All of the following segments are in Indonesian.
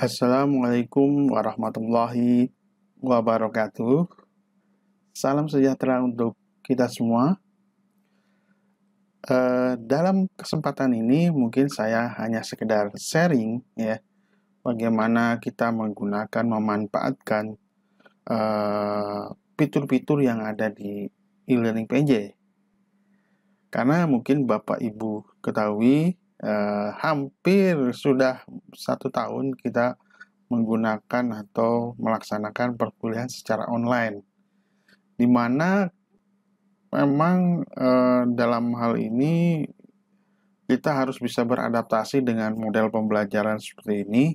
Assalamualaikum warahmatullahi wabarakatuh. Salam sejahtera untuk kita semua. Dalam kesempatan ini mungkin saya hanya sekedar sharing ya, bagaimana kita menggunakan, memanfaatkan fitur-fitur yang ada di e-learning PNJ. Karena mungkin Bapak Ibu ketahui, hampir sudah 1 tahun kita menggunakan atau melaksanakan perkuliahan secara online, di mana memang dalam hal ini kita harus bisa beradaptasi dengan model pembelajaran seperti ini,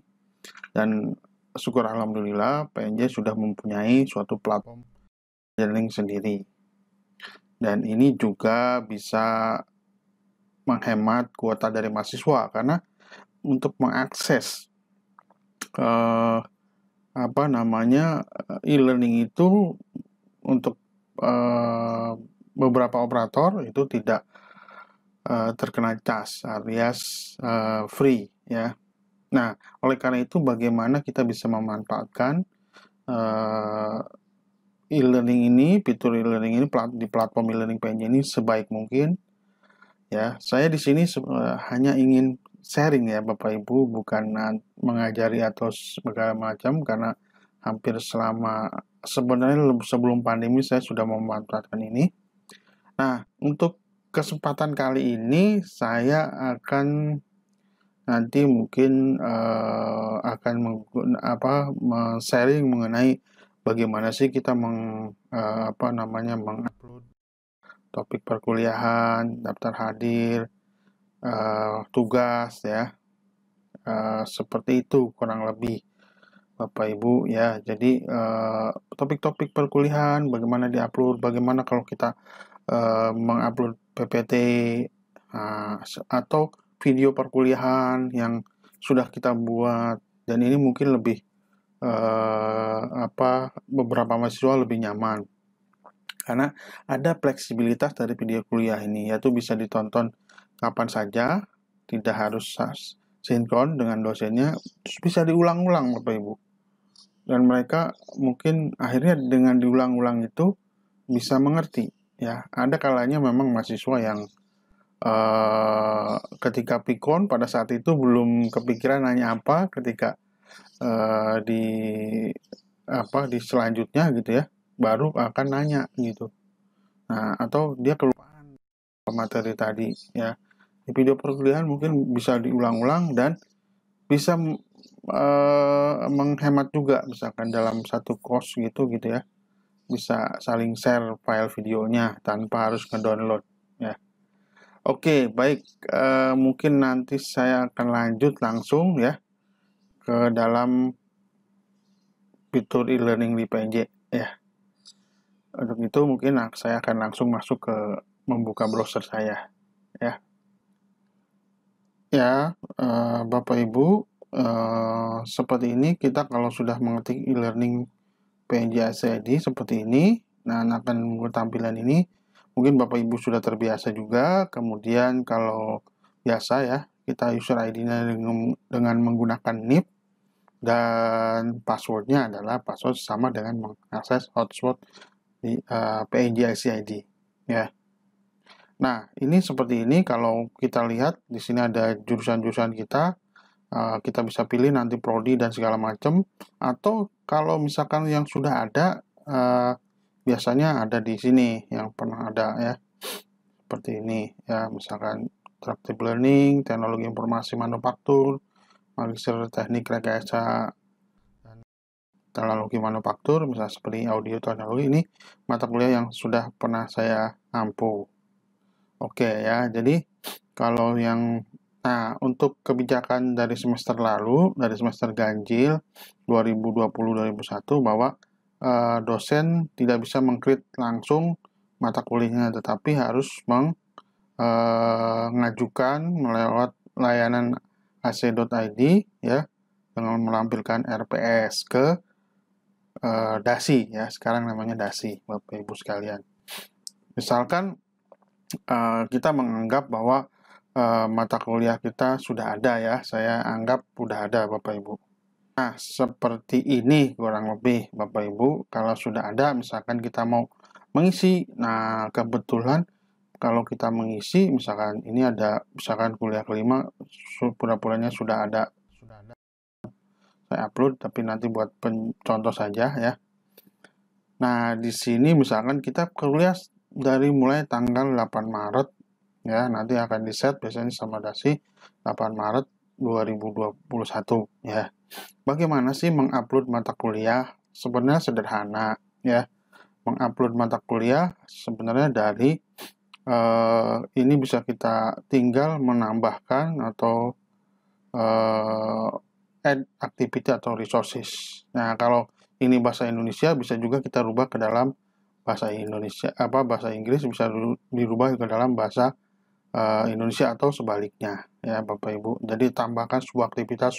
dan syukur alhamdulillah PNJ sudah mempunyai suatu platform learning sendiri, dan ini juga bisa menghemat kuota dari mahasiswa karena untuk mengakses e-learning itu untuk beberapa operator itu tidak terkena cas alias free ya. Nah, oleh karena itu bagaimana kita bisa memanfaatkan e-learning ini, fitur e-learning ini di platform e-learning PNJ ini sebaik mungkin ya. Saya di sini hanya ingin sharing ya Bapak Ibu, bukan mengajari atau segala macam, karena hampir sebenarnya sebelum pandemi saya sudah memanfaatkan ini. Nah, untuk kesempatan kali ini saya akan nanti mungkin sharing mengenai bagaimana sih kita mengupload topik perkuliahan, daftar hadir, tugas ya, seperti itu kurang lebih Bapak Ibu ya. Jadi topik-topik perkuliahan bagaimana diupload, bagaimana kalau kita mengupload PPT atau video perkuliahan yang sudah kita buat, dan ini mungkin lebih beberapa mahasiswa lebih nyaman karena ada fleksibilitas dari video kuliah ini, yaitu bisa ditonton kapan saja, tidak harus sinkron dengan dosennya, terus bisa diulang-ulang Bapak Ibu. Dan mereka mungkin akhirnya dengan diulang-ulang itu bisa mengerti ya. Ada kalanya memang mahasiswa yang ketika pikon pada saat itu belum kepikiran nanya apa, ketika di selanjutnya gitu ya, baru akan nanya gitu. Nah, atau dia kelupaan materi tadi ya. Di video perkuliahan mungkin bisa diulang-ulang dan bisa menghemat juga, misalkan dalam satu course gitu ya, bisa saling share file videonya tanpa harus ngedownload ya. Oke, baik, mungkin nanti saya akan lanjut langsung ya ke dalam fitur e-learning di PNJ ya. Untuk itu mungkin saya akan langsung masuk ke membuka browser saya ya. Ya, Bapak Ibu, seperti ini kita kalau sudah mengetik e-learning PNJ ID seperti ini, nah akan tampilan ini. Mungkin Bapak Ibu sudah terbiasa juga. Kemudian kalau biasa ya, kita user ID-nya dengan menggunakan NIP, dan passwordnya adalah password sama dengan mengakses hotspot di PNJ ID ya. Nah, ini seperti ini. Kalau kita lihat di sini ada jurusan-jurusan kita. Kita bisa pilih nanti prodi dan segala macam. Atau kalau misalkan yang sudah ada, biasanya ada di sini yang pernah ada ya. Seperti ini ya, misalkan Interactive Learning, Teknologi Informasi Manufaktur, Magister Teknik Rekayasa dan Teknologi Manufaktur, misalnya seperti Audio Teknologi. Ini mata kuliah yang sudah pernah saya ampu. Oke ya, jadi kalau yang untuk kebijakan dari semester lalu, dari semester ganjil 2020-2021, bahwa dosen tidak bisa meng-create langsung mata kuliahnya, tetapi harus mengajukan melewat layanan ac.id ya, dengan melampirkan RPS ke DASI ya, sekarang namanya DASI Bapak Ibu sekalian. Misalkan kita menganggap bahwa mata kuliah kita sudah ada ya, saya anggap sudah ada Bapak Ibu. Nah, seperti ini kurang lebih Bapak Ibu, kalau sudah ada misalkan kita mau mengisi. Nah, kebetulan kalau kita mengisi misalkan ini ada misalkan kuliah kelima pura-puranya sudah ada saya upload tapi nanti buat contoh saja ya. Nah, di sini misalkan kita kuliah dari mulai tanggal 8 Maret ya, nanti akan di-set biasanya sama dasi 8 Maret 2021 ya. Bagaimana sih mengupload mata kuliah? Sebenarnya sederhana ya. Mengupload mata kuliah sebenarnya dari ini bisa kita tinggal menambahkan atau add activity atau resources. Nah, kalau ini bahasa Indonesia bisa juga kita rubah ke dalam bahasa Indonesia bahasa Inggris bisa dirubah ke dalam bahasa Indonesia atau sebaliknya ya Bapak Ibu. Jadi tambahkan sebuah aktivitas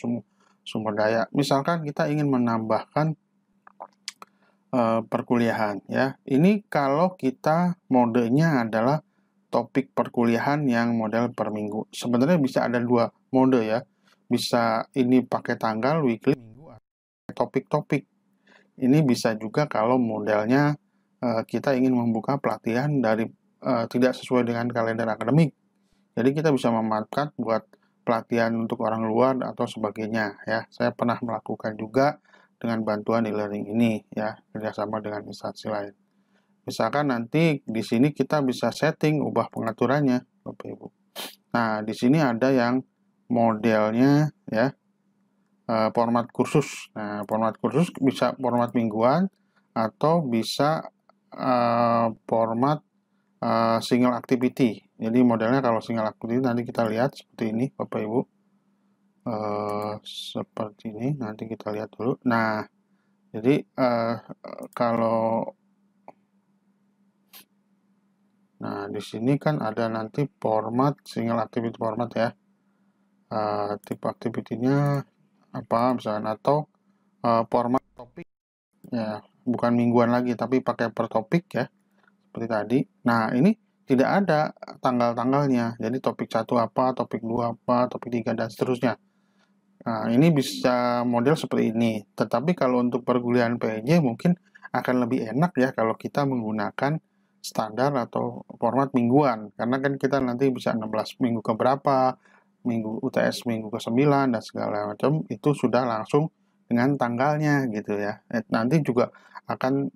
sumber daya. Misalkan kita ingin menambahkan perkuliahan ya. Ini kalau kita modenya adalah topik perkuliahan yang model per minggu. Sebenarnya bisa ada dua mode ya. Bisa ini pakai tanggal, weekly, minggu, atau topik-topik. Ini bisa juga kalau modelnya kita ingin membuka pelatihan dari tidak sesuai dengan kalender akademik. Jadi kita bisa memanfaatkan buat pelatihan untuk orang luar atau sebagainya ya. Saya pernah melakukan juga dengan bantuan e-learning ini ya, kerjasama dengan instansi lain. Misalkan nanti di sini kita bisa setting ubah pengaturannya, Bapak Ibu. Nah, di sini ada yang modelnya ya format kursus. Nah, format kursus bisa format mingguan atau bisa format single activity. Jadi modelnya kalau single activity nanti kita lihat seperti ini, Bapak Ibu. Seperti ini nanti kita lihat dulu. Nah, jadi kalau di sini kan ada nanti format single activity format ya. Tipe activity-nya apa misalkan atau format topik ya, bukan mingguan lagi tapi pakai per topik ya. Seperti tadi. Nah, ini tidak ada tanggal-tanggalnya. Jadi topik 1 apa, topik 2 apa, topik 3 dan seterusnya. Nah, ini bisa model seperti ini. Tetapi kalau untuk perkuliahan PJ mungkin akan lebih enak ya kalau kita menggunakan standar atau format mingguan. Karena kan kita nanti bisa 16 minggu ke berapa, minggu UTS minggu ke-9 dan segala macam itu sudah langsung dengan tanggalnya gitu ya. Nanti juga akan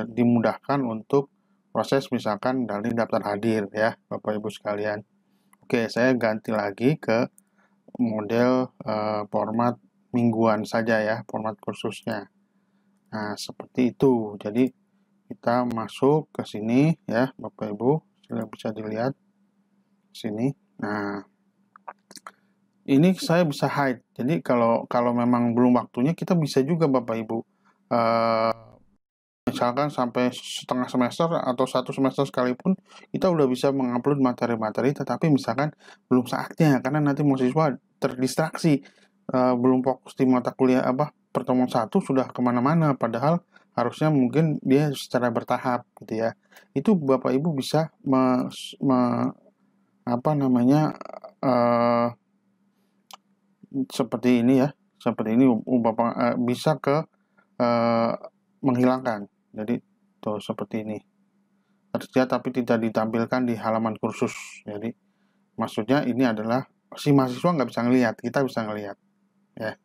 dimudahkan untuk proses misalkan dari daftar hadir ya Bapak Ibu sekalian. Oke, saya ganti lagi ke model format mingguan saja ya, format kursusnya. Nah, seperti itu. Jadi kita masuk ke sini ya, Bapak Ibu, sudah bisa dilihat sini. Nah, ini saya bisa hide. Jadi kalau memang belum waktunya kita bisa juga Bapak Ibu misalkan sampai setengah semester atau 1 semester sekalipun kita udah bisa mengupload materi-materi tetapi misalkan belum saatnya karena nanti mahasiswa terdistraksi belum fokus di mata kuliah pertemuan 1 sudah kemana-mana padahal harusnya mungkin dia secara bertahap gitu ya. Itu Bapak Ibu bisa seperti ini ya, seperti ini Bapak bisa ke menghilangkan. Jadi tuh seperti ini. Tersedia tapi tidak ditampilkan di halaman kursus. Jadi maksudnya ini adalah si mahasiswa nggak bisa ngelihat, kita bisa ngelihat. Ya.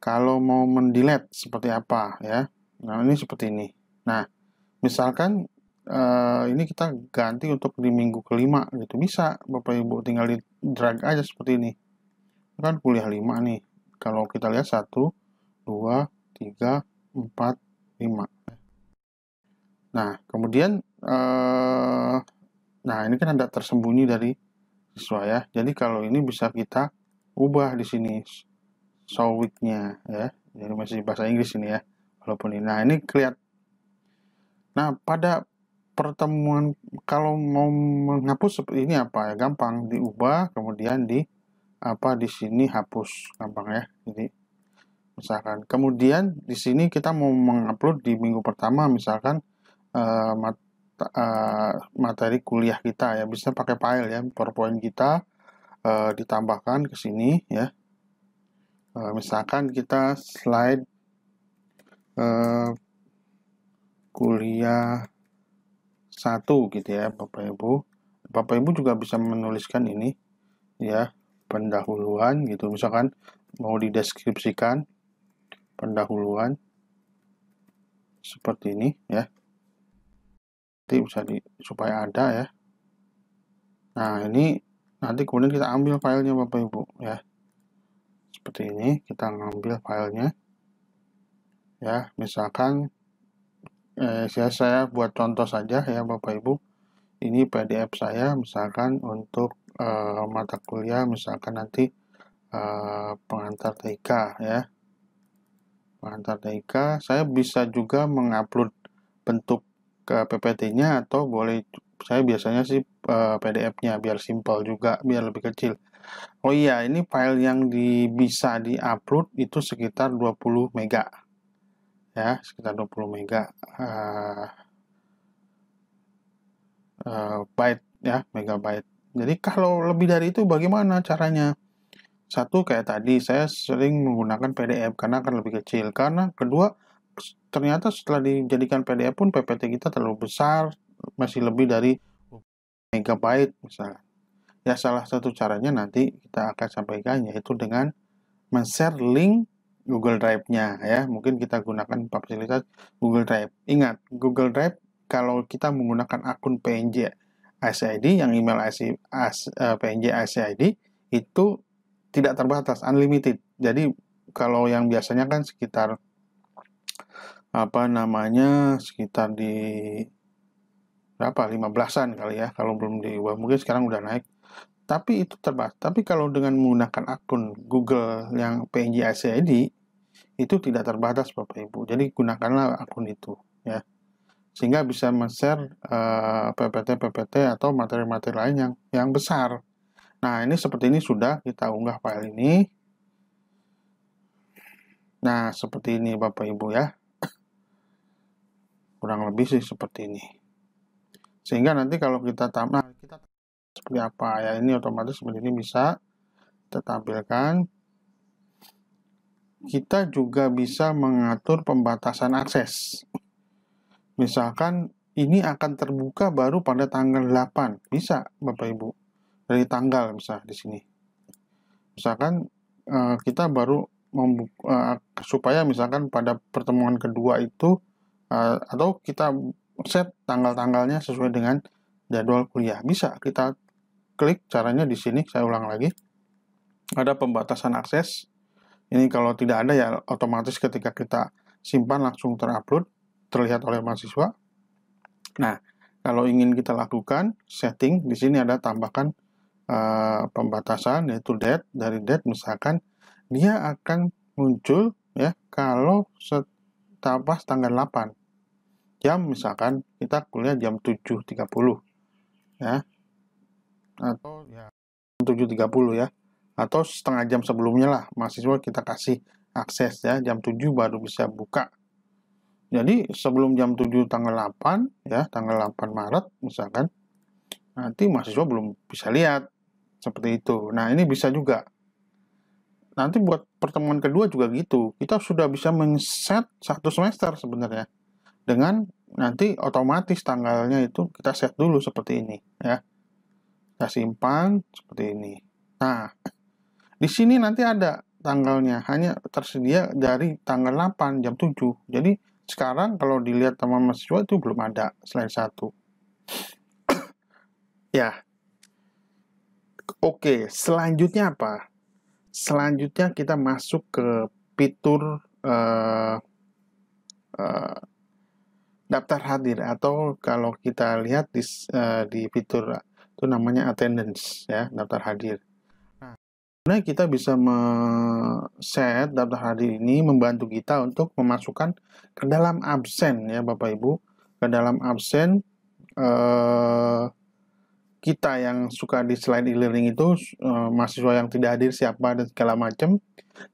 Kalau mau mendelete seperti apa ya? Nah ini seperti ini. Nah misalkan ini kita ganti untuk di minggu kelima gitu bisa Bapak Ibu tinggal di drag aja seperti ini. Kan kuliah 5 nih. Kalau kita lihat 1, 2, 3, 4, 5. Nah, kemudian ini kan ada tersembunyi dari siswa ya. Jadi kalau ini bisa kita ubah di sini show week-nya ya. Jadi masih bahasa Inggris ini ya. Walaupun ini. Nah, ini kelihatan. Nah, pada pertemuan kalau mau menghapus seperti ini apa ya? Gampang diubah kemudian di sini hapus gampang ya. Jadi misalkan kemudian di sini kita mau mengupload di minggu pertama misalkan materi kuliah kita ya bisa pakai file ya PowerPoint kita ditambahkan ke sini ya. Misalkan kita slide kuliah 1 gitu ya Bapak Ibu. Bapak Ibu juga bisa menuliskan ini ya, pendahuluan gitu, misalkan mau dideskripsikan pendahuluan seperti ini ya. Nanti bisa supaya ada ya. Nah, ini nanti kemudian kita ambil filenya Bapak Ibu ya. Seperti ini, kita ngambil filenya ya. Misalkan saya buat contoh saja ya Bapak Ibu. Ini PDF saya misalkan untuk mata kuliah, misalkan nanti pengantar TK ya. Pengantar TK, saya bisa juga mengupload bentuk ke PPT-nya atau boleh, saya biasanya sih PDF-nya biar simpel juga, biar lebih kecil. Oh iya, ini file yang bisa di-upload itu sekitar 20 mega. Ya, sekitar 20 mega. Byte ya, megabyte. Jadi kalau lebih dari itu bagaimana caranya? Satu, kayak tadi saya sering menggunakan PDF karena akan lebih kecil. Karena kedua, ternyata setelah dijadikan PDF pun PPT kita terlalu besar, masih lebih dari megabyte misalnya. Ya, salah satu caranya nanti kita akan sampaikan, yaitu dengan men-share link Google Drive-nya ya. Mungkin kita gunakan fasilitas Google Drive. Ingat, Google Drive kalau kita menggunakan akun PNG ICID, yang email PNG ICID itu tidak terbatas, unlimited. Jadi kalau yang biasanya kan sekitar sekitar di berapa, 15-an kali ya, kalau belum diubah, mungkin sekarang udah naik. Tapi itu terbatas. Tapi kalau dengan menggunakan akun Google yang PNG ICID itu tidak terbatas Bapak Ibu. Jadi gunakanlah akun itu ya. Sehingga bisa men-share PPT atau materi-materi lain yang besar. Nah, ini seperti ini sudah kita unggah file ini. Nah, seperti ini Bapak Ibu ya. Kurang lebih sih seperti ini. Sehingga nanti kalau kita seperti apa ya, ini otomatis seperti ini bisa kita tampilkan. Kita juga bisa mengatur pembatasan akses. Misalkan ini akan terbuka baru pada tanggal 8. Bisa Bapak Ibu. Dari tanggal bisa di sini. Misalkan kita baru supaya misalkan pada pertemuan kedua itu atau kita set tanggal-tanggalnya sesuai dengan jadwal kuliah. Bisa kita klik, caranya di sini, saya ulang lagi. Ada pembatasan akses. Ini kalau tidak ada ya otomatis ketika kita simpan langsung terupload, terlihat oleh mahasiswa. Nah, kalau ingin kita lakukan setting, di sini ada tambahkan pembatasan, yaitu date. Dari date misalkan dia akan muncul ya kalau pas tanggal 8 jam, misalkan kita kuliah jam 7.30 ya, atau ya 7.30 ya, atau setengah jam sebelumnya lah mahasiswa kita kasih akses ya, jam 7 baru bisa buka. Jadi sebelum jam 7 tanggal 8 ya, tanggal 8 Maret misalkan, nanti mahasiswa belum bisa lihat seperti itu. Nah, ini bisa juga. Nanti buat pertemuan kedua juga gitu. Kita sudah bisa men-set 1 semester sebenarnya. Dengan nanti otomatis tanggalnya itu kita set dulu seperti ini ya. Kita simpan seperti ini. Nah, di sini nanti ada tanggalnya, hanya tersedia dari tanggal 8 jam 7. Jadi sekarang kalau dilihat sama mahasiswa itu belum ada slide 1. Ya. Oke, selanjutnya apa? Selanjutnya kita masuk ke fitur daftar hadir, atau kalau kita lihat di fitur itu namanya attendance ya, daftar hadir. Nah, kita bisa set daftar hadir ini membantu kita untuk memasukkan ke dalam absen ya Bapak Ibu, ke dalam absen kita yang suka di slide e-learning itu, mahasiswa yang tidak hadir siapa dan segala macam,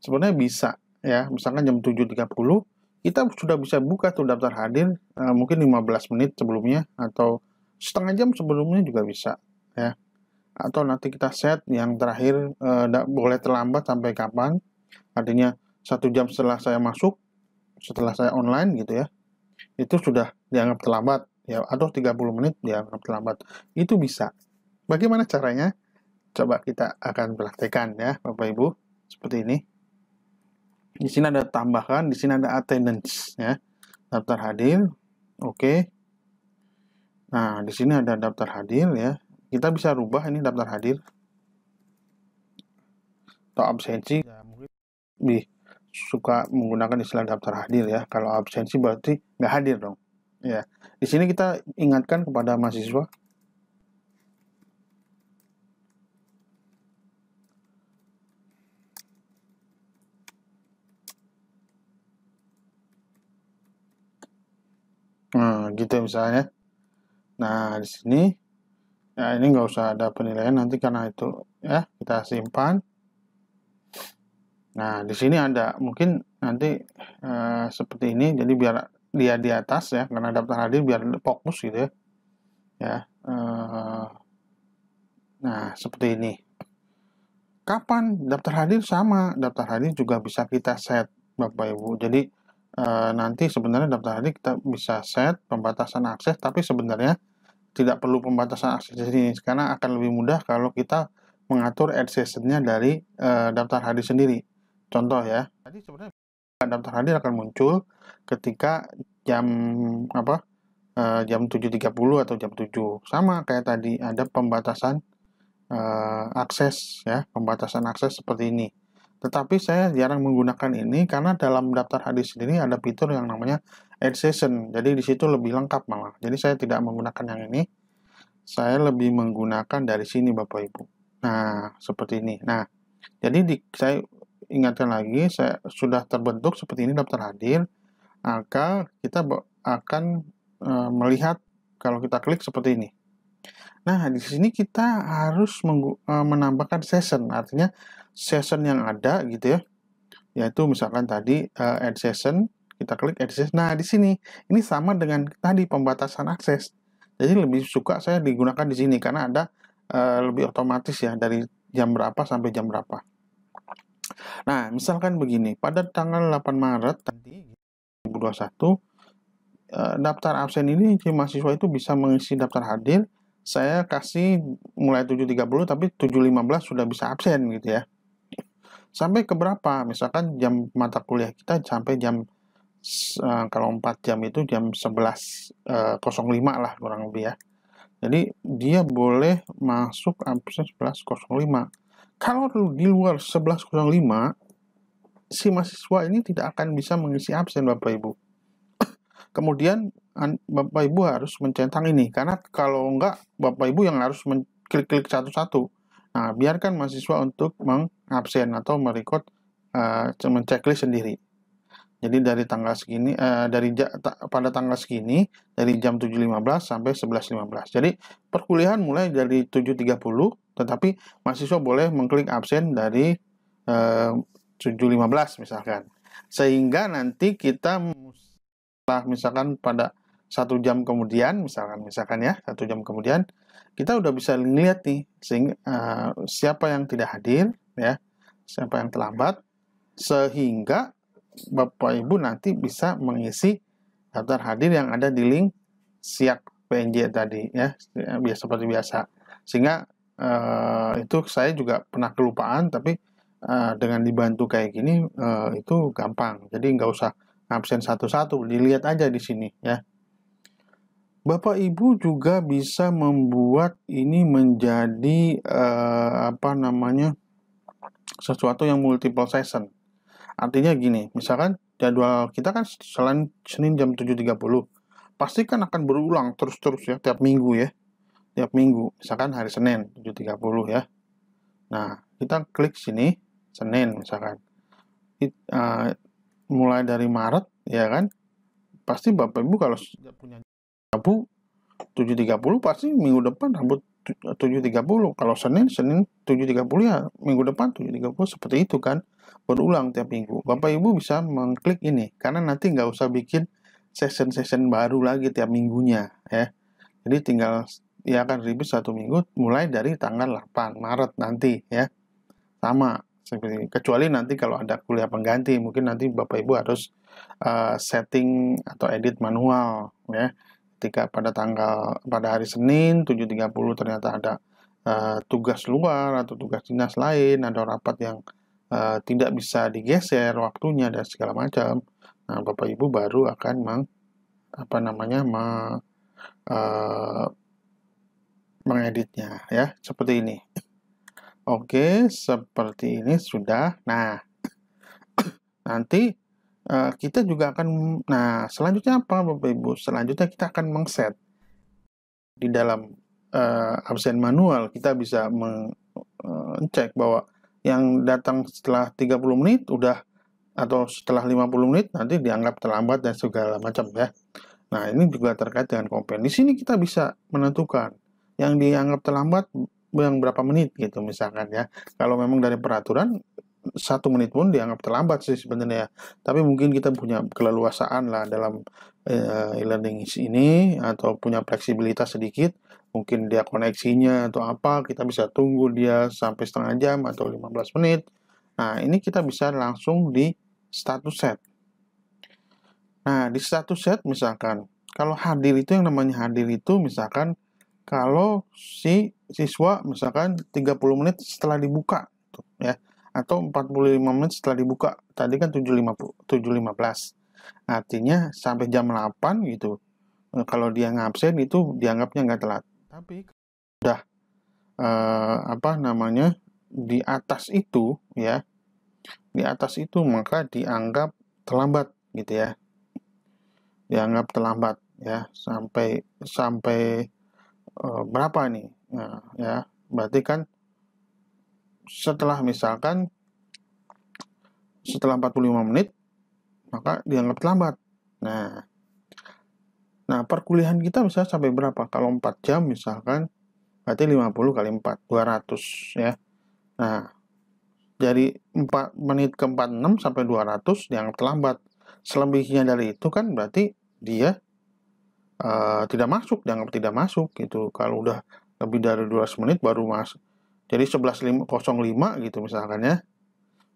sebenarnya bisa ya. Misalkan jam 7.30 kita sudah bisa buka tuh daftar hadir, mungkin 15 menit sebelumnya atau setengah jam sebelumnya juga bisa ya. Atau nanti kita set yang terakhir boleh terlambat sampai kapan, artinya 1 jam setelah saya masuk, setelah saya online gitu ya, itu sudah dianggap terlambat ya, atau 30 menit dianggap terlambat. Itu bisa. Bagaimana caranya? Coba kita akan praktekkan ya, Bapak Ibu. Seperti ini. Di sini ada tambahkan, di sini ada attendance ya. Daftar hadir. Oke. Nah, di sini ada daftar hadir ya. Kita bisa rubah ini daftar hadir atau absensi. Ya, mungkin lebih suka menggunakan istilah daftar hadir ya. Kalau absensi berarti nggak hadir dong. Ya. Di sini kita ingatkan kepada mahasiswa. Nah, gitu misalnya. Nah, di sini ya ini nggak usah ada penilaian nanti karena itu ya, kita simpan. Nah, di sini ada mungkin nanti seperti ini, jadi biar dia di atas ya, karena daftar hadir biar fokus gitu ya. Ya, nah seperti ini. Kapan daftar hadir sama, daftar hadir juga bisa kita set, Bapak Ibu. Jadi nanti sebenarnya daftar hadir kita bisa set pembatasan akses, tapi sebenarnya tidak perlu pembatasan akses di sini karena akan lebih mudah kalau kita mengatur add session-nya dari daftar hadir sendiri. Contoh ya. Tadi sebenarnya daftar hadir akan muncul ketika jam jam 7.30 atau jam 7. Sama kayak tadi ada pembatasan akses ya, pembatasan akses seperti ini. Tetapi saya jarang menggunakan ini karena dalam daftar hadir sendiri ada fitur yang namanya add session. Jadi di situ lebih lengkap malah. Jadi saya tidak menggunakan yang ini. Saya lebih menggunakan dari sini Bapak Ibu. Nah, seperti ini. Nah, jadi saya ingatkan lagi, saya sudah terbentuk seperti ini daftar hadir, maka kita akan melihat kalau kita klik seperti ini. Nah, di sini kita harus menambahkan session, artinya session yang ada gitu ya, yaitu misalkan tadi add session, kita klik add session. Nah, di sini ini sama dengan tadi pembatasan akses. Jadi lebih suka saya digunakan di sini karena ada lebih otomatis ya dari jam berapa sampai jam berapa. Nah, misalkan begini, pada tanggal 8 Maret nanti 2021 daftar absen ini si mahasiswa itu bisa mengisi daftar hadir. Saya kasih mulai 7.30 tapi 7.15 sudah bisa absen gitu ya. Sampai ke berapa? Misalkan jam mata kuliah kita sampai jam kalau 4 jam itu jam 11.05 lah kurang lebih ya. Jadi dia boleh masuk absen 11.05. Kalau di luar 11.05 si mahasiswa ini tidak akan bisa mengisi absen Bapak Ibu. Kemudian Bapak Ibu harus mencentang ini, karena kalau enggak Bapak Ibu yang harus klik-klik satu-satu. Nah, biarkan mahasiswa untuk mengabsen atau merecord menceklis sendiri. Jadi dari tanggal segini, pada tanggal segini, dari jam 7.15 sampai 11.15. Jadi perkuliahan mulai dari 7.30, tetapi mahasiswa boleh mengklik absen dari 7.15 misalkan. Sehingga nanti kita misalkan pada 1 jam kemudian, misalkan ya 1 jam kemudian kita udah bisa lihat nih sehingga siapa yang tidak hadir ya, siapa yang terlambat, sehingga Bapak Ibu nanti bisa mengisi daftar hadir yang ada di link siak PNJ tadi ya, seperti biasa. Sehingga itu saya juga pernah kelupaan, tapi dengan dibantu kayak gini itu gampang. Jadi nggak usah absen satu-satu, dilihat aja di sini ya. Bapak Ibu juga bisa membuat ini menjadi sesuatu yang multiple session. Artinya gini, misalkan jadwal kita kan selain Senin jam 7.30, pasti kan akan berulang terus-terus ya tiap minggu ya. Tiap minggu, misalkan hari Senin 7.30 ya. Nah, kita klik sini Senin misalkan. Mulai dari Maret ya kan, pasti Bapak Ibu kalau sudah punya Rabu 7.30 pasti minggu depan Rabu 7.30. Kalau Senin 7.30 ya minggu depan 7.30, seperti itu kan, berulang tiap minggu. Bapak Ibu bisa mengklik ini karena nanti nggak usah bikin session-session baru lagi tiap minggunya ya. Jadi tinggal ya akan ribet 1 minggu mulai dari tanggal 8 Maret nanti ya. Sama seperti ini. Kecuali nanti kalau ada kuliah pengganti, mungkin nanti Bapak Ibu harus setting atau edit manual ya. Ketika pada hari Senin 7.30 ternyata ada tugas luar atau tugas dinas lain, ada rapat yang tidak bisa digeser waktunya dan segala macam. Nah, Bapak Ibu baru akan mengeditnya ya, seperti ini. Oke, seperti ini sudah. Nah, nanti kita juga akan, selanjutnya apa Bapak Ibu? Selanjutnya kita akan mengset di dalam absen manual. Kita bisa mengecek bahwa yang datang setelah 30 menit atau setelah 50 menit nanti dianggap terlambat dan segala macam ya. Nah, ini juga terkait dengan komplain. Di sini kita bisa menentukan yang dianggap terlambat yang berapa menit gitu misalkan ya. Kalau memang dari peraturan 1 menit pun dianggap terlambat sih sebenarnya. Tapi mungkin kita punya keleluasaan lah dalam e-learning ini atau punya fleksibilitas sedikit. Mungkin dia koneksinya atau apa, kita bisa tunggu dia sampai setengah jam atau 15 menit. Nah, ini kita bisa langsung di status set. Nah, di status set misalkan, kalau hadir itu yang namanya hadir itu misalkan kalau si siswa misalkan 30 menit setelah dibuka gitu, ya, atau 45 menit setelah dibuka. Tadi kan 7.15. Artinya sampai jam 8 gitu. Kalau dia ngabsen itu dianggapnya nggak telat. Tapi udah di atas itu ya, di atas itu maka dianggap terlambat gitu ya. Dianggap terlambat ya sampai berapa nih? Nah, ya, berarti kan setelah 45 menit maka dianggap terlambat. Nah, perkuliahan kita bisa sampai berapa? Kalau 4 jam misalkan berarti 50 kali 4, 200 ya. Nah, dari 4 menit ke 46 sampai 200 dianggap terlambat. Selebihnya dari itu kan berarti dia tidak masuk, dianggap tidak masuk gitu. Kalau udah lebih dari 12 menit baru masuk. Jadi 11.05 gitu misalkan ya.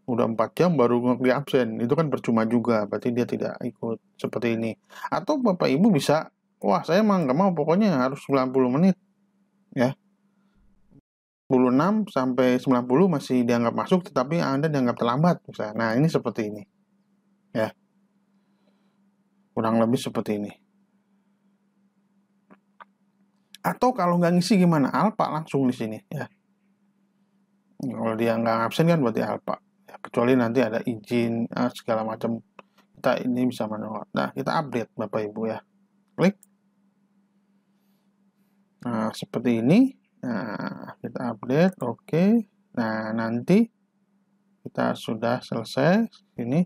Udah 4 jam baru ngeklik absen. Itu kan percuma juga, berarti dia tidak ikut seperti ini. Atau Bapak Ibu bisa, wah saya mah nggak mau, pokoknya harus 90 menit. Ya. 46 sampai 90 masih dianggap masuk, tetapi Anda dianggap terlambat. Misalnya. Nah, ini seperti ini. Ya. Kurang lebih seperti ini. Atau kalau nggak ngisi gimana? Alpha langsung di sini ya. Kalau dia nggak absen kan berarti alpha. Ya, kecuali nanti ada izin segala macam. Kita ini bisa manual. Nah, kita update Bapak Ibu ya. Klik. Nah, seperti ini. Nah, kita update. Oke. Nah, nanti kita sudah selesai. Ini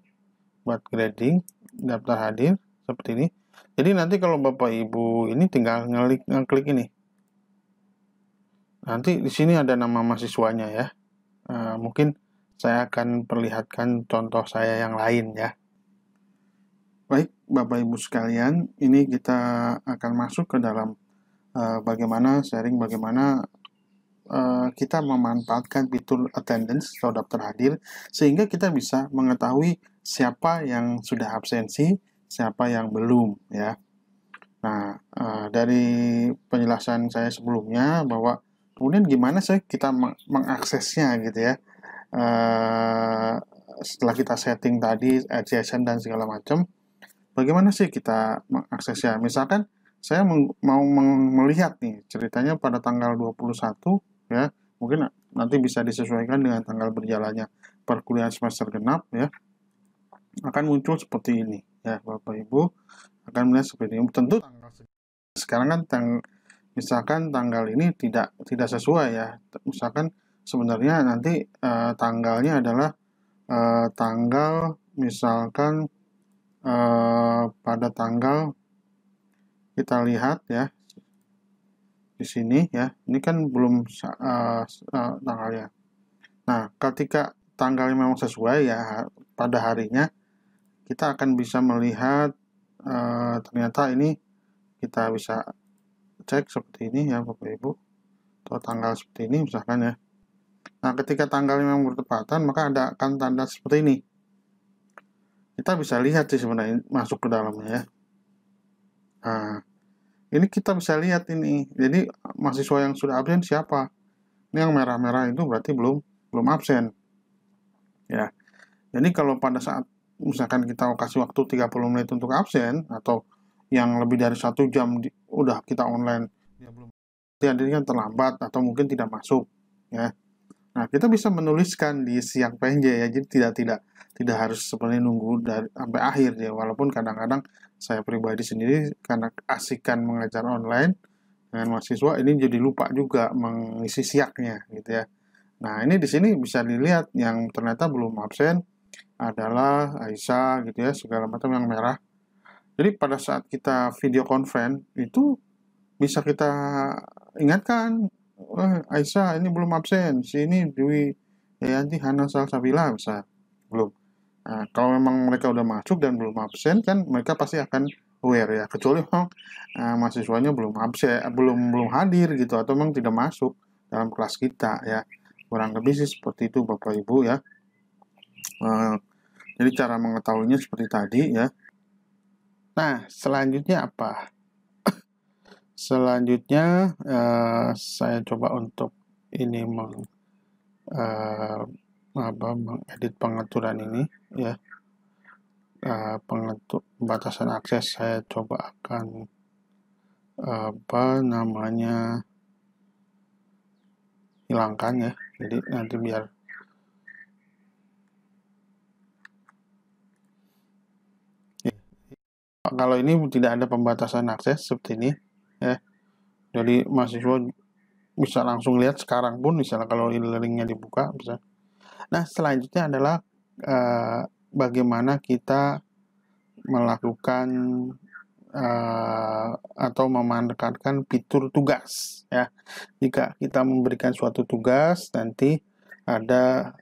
buat grading daftar hadir seperti ini. Jadi nanti kalau Bapak Ibu ini tinggal ngeklik ini. Nanti di sini ada nama mahasiswanya ya. Mungkin saya akan perlihatkan contoh saya yang lain ya. Baik, Bapak Ibu sekalian, ini kita akan masuk ke dalam bagaimana kita memanfaatkan fitur attendance atau daftar hadir sehingga kita bisa mengetahui siapa yang sudah absensi, siapa yang belum ya. Nah, dari penjelasan saya sebelumnya bahwa kemudian gimana sih kita mengaksesnya gitu ya. Setelah kita setting tadi adjacent dan segala macam, bagaimana sih kita mengaksesnya? Misalkan saya mau melihat nih ceritanya pada tanggal 21 ya, mungkin nanti bisa disesuaikan dengan tanggal berjalannya perkuliahan semester genap ya. Akan muncul seperti ini ya, Bapak Ibu akan melihat seperti ini. Tentu sekarang kan misalkan tanggal ini tidak sesuai ya. Misalkan sebenarnya nanti tanggalnya adalah tanggal misalkan pada tanggal kita lihat ya di sini ya. Ini kan belum tanggalnya. Nah, ketika tanggalnya memang sesuai ya pada harinya, kita akan bisa melihat ternyata ini kita bisa cek seperti ini ya Bapak Ibu, atau tanggal seperti ini misalkan ya. Nah, ketika tanggalnya memang bertepatan, maka ada akan tanda seperti ini. Kita bisa lihat sih sebenarnya masuk ke dalamnya ya. Nah, ini kita bisa lihat ini. Jadi mahasiswa yang sudah absen siapa? Ini yang merah-merah itu berarti belum absen. Ya. Jadi kalau pada saat misalkan kita kasih waktu 30 menit untuk absen atau yang lebih dari 1 jam udah kita online, dia belum, dia kan terlambat atau mungkin tidak masuk ya. Nah, kita bisa menuliskan di siang PNJ ya, jadi tidak harus seperti nunggu dari sampai akhir ya. Walaupun kadang-kadang saya pribadi sendiri karena asikan mengajar online dengan mahasiswa ini jadi lupa juga mengisi siaknya gitu ya. Nah, ini di sini bisa dilihat yang ternyata belum absen adalah Aisyah gitu ya, segala macam yang merah. Jadi pada saat kita video conference itu bisa kita ingatkan, Aisyah ini belum absen, sini Dwi Yayanti Hana Salsabila bisa belum. Nah, kalau memang mereka udah masuk dan belum absen kan mereka pasti akan aware ya, kecuali memang mahasiswanya belum absen, belum hadir gitu atau memang tidak masuk dalam kelas kita ya. Kurang lebih sih seperti itu Bapak Ibu ya. Jadi cara mengetahuinya seperti tadi ya. Nah, selanjutnya apa? Selanjutnya saya coba untuk ini mengedit pengaturan ini ya. Pembatasan akses saya coba akan hilangkan ya. Jadi nanti biar kalau ini tidak ada pembatasan akses seperti ini ya. Jadi mahasiswa bisa langsung lihat sekarang pun misalnya kalau e-learningnya dibuka bisa. Nah, selanjutnya adalah bagaimana kita melakukan atau memanfaatkan fitur tugas ya. Jika kita memberikan suatu tugas nanti ada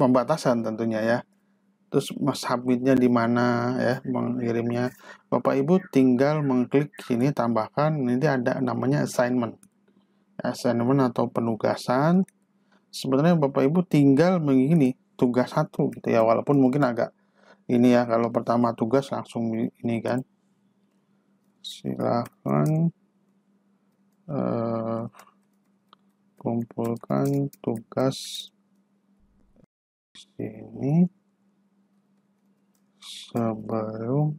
pembatasan tentunya ya. Terus submitnya di mana ya, mengirimnya. Bapak Ibu tinggal mengklik sini tambahkan, nanti ada namanya assignment atau penugasan. Sebenarnya Bapak Ibu tinggal begini tugas 1 gitu ya, walaupun mungkin agak ini ya, kalau pertama tugas langsung ini kan. Silakan kumpulkan tugas sini sebelum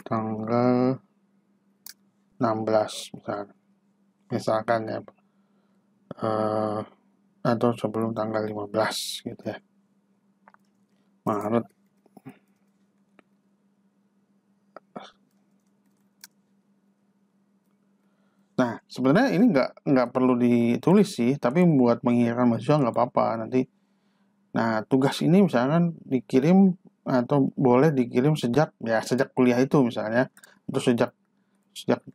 tanggal 16 misalkan ya, atau sebelum tanggal 15 gitu ya, Maret. Nah, sebenarnya ini nggak perlu ditulis sih, tapi buat mengingatkan mahasiswa nggak apa-apa nanti. Nah, tugas ini misalkan dikirim atau boleh dikirim sejak kuliah itu misalnya, atau sejak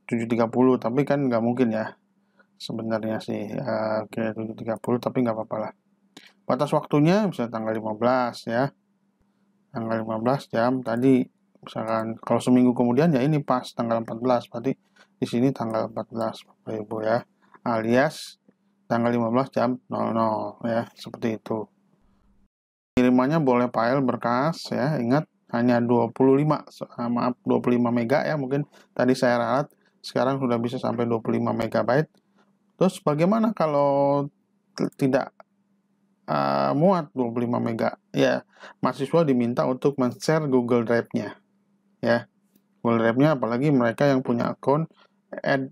7.30, tapi kan nggak mungkin ya sebenarnya sih, kira 7.30, tapi nggak apa-apa lah. Batas waktunya misalnya tanggal 15 ya, tanggal 15 jam tadi, misalkan kalau seminggu kemudian ya ini pas tanggal 14, berarti di sini tanggal 14 Bapak Ibu ya, alias tanggal 15 jam 00 ya, seperti itu. Kirimannya boleh file berkas ya, ingat hanya 25 mega ya, mungkin tadi saya ralat, sekarang sudah bisa sampai 25 megabyte. Terus bagaimana kalau tidak muat 25 mega? Ya, mahasiswa diminta untuk men-share Google Drive-nya ya. Google Drive-nya apalagi mereka yang punya akun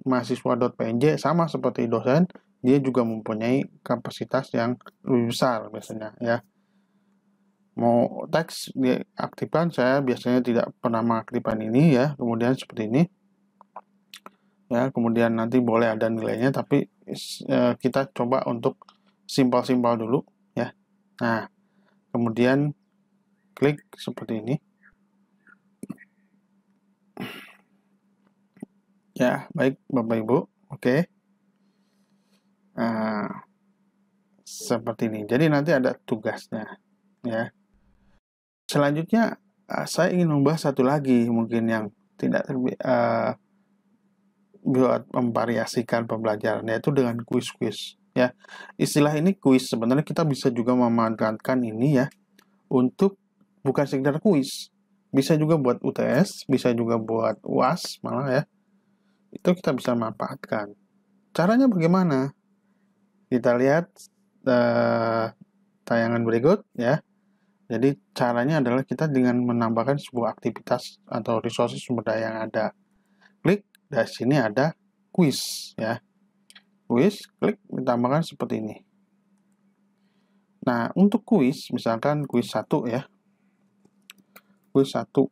@mahasiswa.pnj sama seperti dosen, dia juga mempunyai kapasitas yang lebih besar biasanya ya. Mau teks diaktifkan, saya biasanya tidak pernah mengaktifkan ini ya, kemudian seperti ini ya, kemudian nanti boleh ada nilainya, tapi kita coba untuk simpel-simpel dulu ya. Nah, kemudian klik seperti ini ya. Baik Bapak Ibu, oke. Nah, seperti ini, jadi nanti ada tugasnya ya. Selanjutnya saya ingin membahas satu lagi mungkin yang buat memvariasikan pembelajaran, yaitu dengan kuis-kuis ya. Istilah ini kuis, sebenarnya kita bisa juga memanfaatkan ini ya untuk bukan sekedar kuis, bisa juga buat UTS, bisa juga buat UAS malah ya. Itu kita bisa manfaatkan. Caranya bagaimana? Kita lihat tayangan berikut ya. Jadi caranya adalah kita dengan menambahkan sebuah aktivitas atau resources sumber daya yang ada. Klik, dari sini ada kuis ya. Kuis, klik, ditambahkan seperti ini. Nah, untuk kuis, misalkan kuis 1 ya. Kuis 1.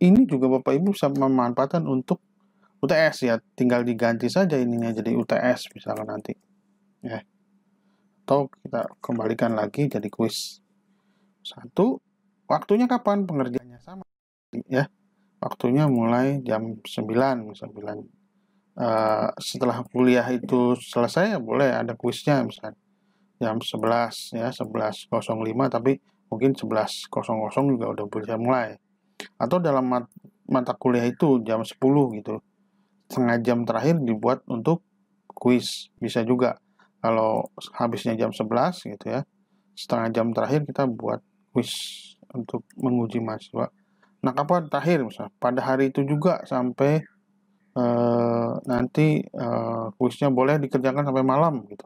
Ini juga Bapak Ibu bisa memanfaatkan untuk UTS ya. Tinggal diganti saja ininya jadi UTS misalkan nanti. Ya. Atau kita kembalikan lagi jadi kuis 1. Waktunya kapan? Pengerjaannya sama ya. Waktunya mulai jam 9. Setelah kuliah itu selesai ya boleh ada kuisnya misalnya jam 11 ya, 11.05, tapi mungkin 11.00 juga udah bisa mulai. Atau dalam mata kuliah itu jam 10 gitu. Setengah jam terakhir dibuat untuk kuis. Bisa juga kalau habisnya jam 11 gitu ya. Setengah jam terakhir kita buat kuis untuk menguji mahasiswa. Nah, kapan terakhir misalnya? Pada hari itu juga sampai nanti kuisnya boleh dikerjakan sampai malam gitu.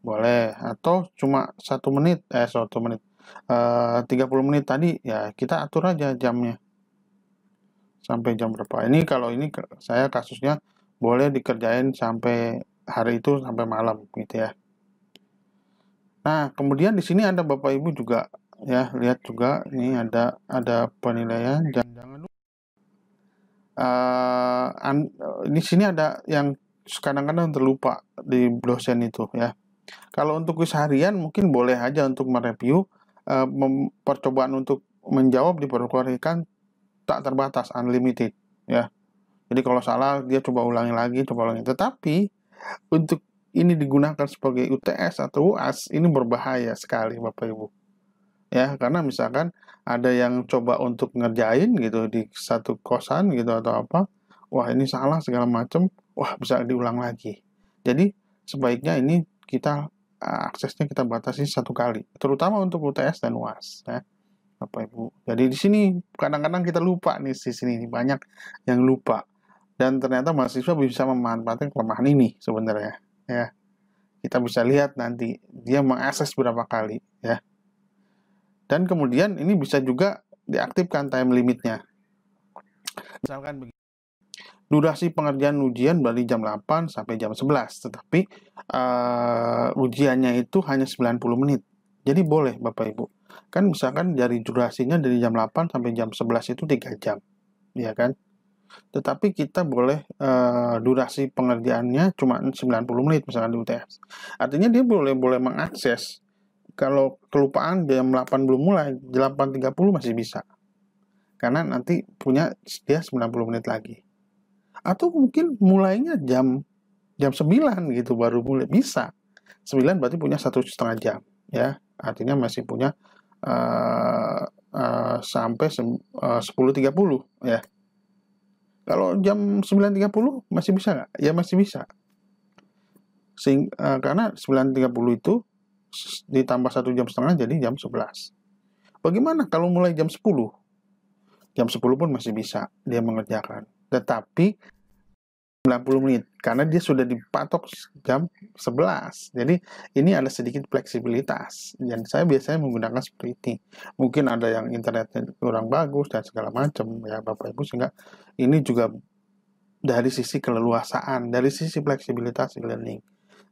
Boleh. Atau cuma 1 menit, 30 menit tadi ya kita atur aja jamnya. Sampai jam berapa. Ini kalau ini saya kasusnya boleh dikerjain sampai hari itu sampai malam gitu ya. Nah, kemudian di sini ada Bapak Ibu juga ya, lihat juga ini ada penilaian. Jangan lupa di sini ada yang kadang-kadang terlupa di dosen itu ya. Kalau untuk kuis harian mungkin boleh aja untuk mereview, percobaan untuk menjawab diperbolehkan tak terbatas, unlimited ya. Jadi kalau salah dia coba ulangi lagi. Tetapi untuk ini digunakan sebagai UTS atau UAS ini berbahaya sekali Bapak Ibu. Ya, karena misalkan ada yang coba untuk ngerjain gitu di satu kosan gitu atau apa, wah ini salah segala macam, wah bisa diulang lagi. Jadi sebaiknya ini kita aksesnya kita batasi 1 kali, terutama untuk UTS dan UAS ya, Bapak Ibu. Jadi di sini kadang-kadang kita lupa nih, di sini banyak yang lupa. Dan ternyata mahasiswa bisa memanfaatkan kelemahan ini sebenarnya ya. Kita bisa lihat nanti dia mengakses berapa kali ya. Dan kemudian ini bisa juga diaktifkan time limitnya. Misalkan begini, durasi pengerjaan ujian dari jam 8 sampai jam 11, tetapi ujiannya itu hanya 90 menit. Jadi boleh Bapak Ibu. Kan misalkan dari durasinya dari jam 8 sampai jam 11 itu 3 jam. Ya kan? Tetapi kita boleh durasi pengerjaannya cuma 90 menit misalkan di UTS. Artinya dia boleh mengakses. Kalau kelupaan jam 8 belum mulai, 8.30 masih bisa. Karena nanti punya dia 90 menit lagi. Atau mungkin mulainya jam 9 gitu baru mulai, bisa. 9 berarti punya 1,5 jam ya. Artinya masih punya sampai 10.30 ya. Kalau jam 9.30 masih bisa nggak? Ya masih bisa. Karena 9.30 itu ditambah 1,5 jam jadi jam 11. Bagaimana kalau mulai jam 10? Jam 10 pun masih bisa dia mengerjakan. Tetapi 90 menit karena dia sudah dipatok jam 11. Jadi ini ada sedikit fleksibilitas. Dan saya biasanya menggunakan seperti ini. Mungkin ada yang internetnya kurang bagus dan segala macam ya Bapak Ibu, sehingga ini juga dari sisi keleluasaan, dari sisi fleksibilitas e-learning.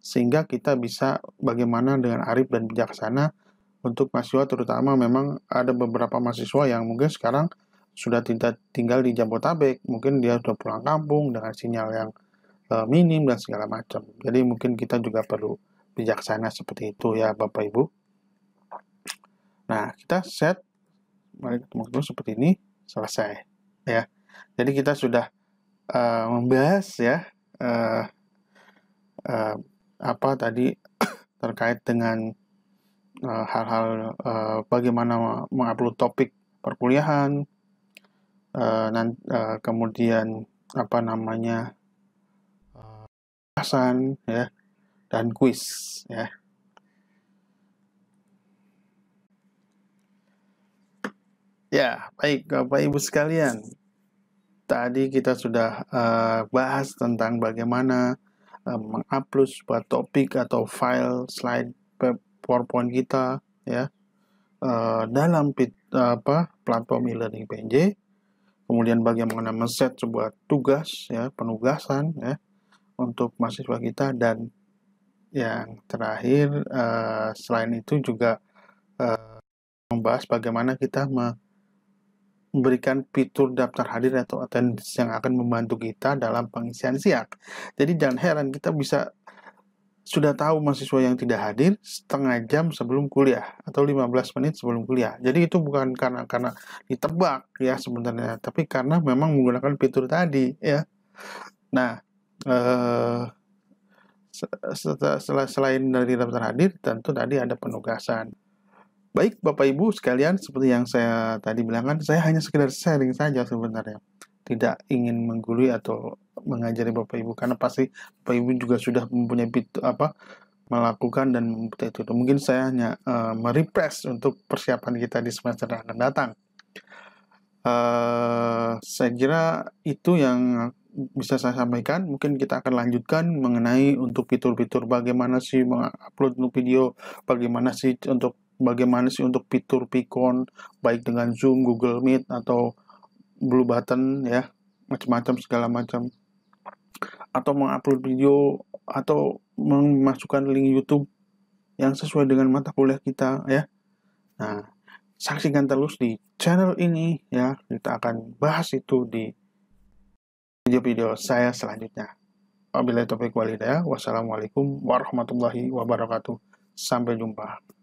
Sehingga kita bisa bagaimana dengan arif dan bijaksana untuk mahasiswa, terutama memang ada beberapa mahasiswa yang mungkin sekarang sudah tidak tinggal di Jabotabek, mungkin dia sudah pulang kampung dengan sinyal yang minim dan segala macam. Jadi mungkin kita juga perlu bijaksana seperti itu ya Bapak Ibu. Nah, kita set mari ketemu seperti ini, selesai ya. Jadi kita sudah membahas ya apa tadi terkait dengan hal-hal bagaimana mengupload topik perkuliahan, kemudian apa namanya, ulasan ya, dan kuis ya. Ya, baik Bapak Ibu sekalian. Tadi kita sudah bahas tentang bagaimana mengupload sebuah topik atau file slide PowerPoint kita ya dalam platform e-learning PNJ. Kemudian bagaimana men-set sebuah tugas ya, penugasan ya untuk mahasiswa kita, dan yang terakhir selain itu juga membahas bagaimana kita memberikan fitur daftar hadir atau attendance yang akan membantu kita dalam pengisian SIAK. Jadi jangan heran kita bisa sudah tahu mahasiswa yang tidak hadir setengah jam sebelum kuliah atau 15 menit sebelum kuliah. Jadi itu bukan karena ditebak ya sebenarnya, tapi karena memang menggunakan fitur tadi ya. Nah, selain dari daftar hadir, tentu tadi ada penugasan. Baik Bapak Ibu sekalian, seperti yang saya tadi bilangkan, saya hanya sekedar sharing saja sebenarnya. Tidak ingin menggurui atau mengajari Bapak Ibu, karena pasti Bapak Ibu juga sudah mempunyai melakukan dan mempunyai itu. Mungkin saya hanya merefresh untuk persiapan kita di semester yang akan datang. Saya kira itu yang bisa saya sampaikan. Mungkin kita akan lanjutkan mengenai untuk fitur-fitur bagaimana sih mengupload video, bagaimana sih untuk fitur Pikon, baik dengan Zoom, Google Meet, atau Blue Button ya, macam-macam segala macam, atau mengupload video atau memasukkan link YouTube yang sesuai dengan mata kuliah kita ya. Nah, saksikan terus di channel ini ya, kita akan bahas itu di video-video saya selanjutnya. Wabillahi taufiq wal hidayah. Wassalamualaikum warahmatullahi wabarakatuh. Sampai jumpa.